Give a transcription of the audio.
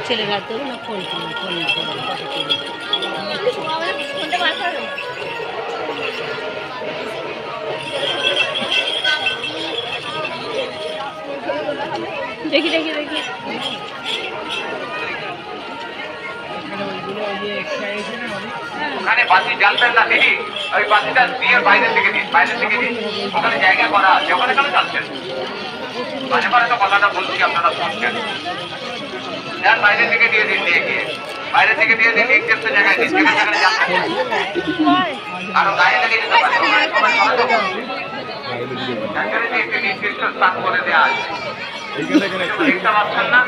ছেলেরা তো না ফোন দেখি দেখি দেখি ওখানে বাতি জ্বালবেন না দিদি, ওই বাতিটা দিয়ে বাইরে থেকে দিন, বাইরে থেকে দিন, ওখানে জায়গা করা আছে, ওখানে কেন চাচ্ছেন? মাঝে মাঝে তো কথাটা বলছি, আপনারা শুনছেন। যান বাইরে থেকে দিয়ে দিন, দিয়ে গিয়ে বাইরে থেকে দিয়ে দিন, নির্দিষ্ট জায়গায় দিন, যেখানে সেখানে যাচ্ছেন আরো গায়ে লেগে যেতে পারে, সবাই সহযোগ করছে। একটি নির্দিষ্ট স্থান করে দেওয়া আছে, দেখতে পাচ্ছেন না?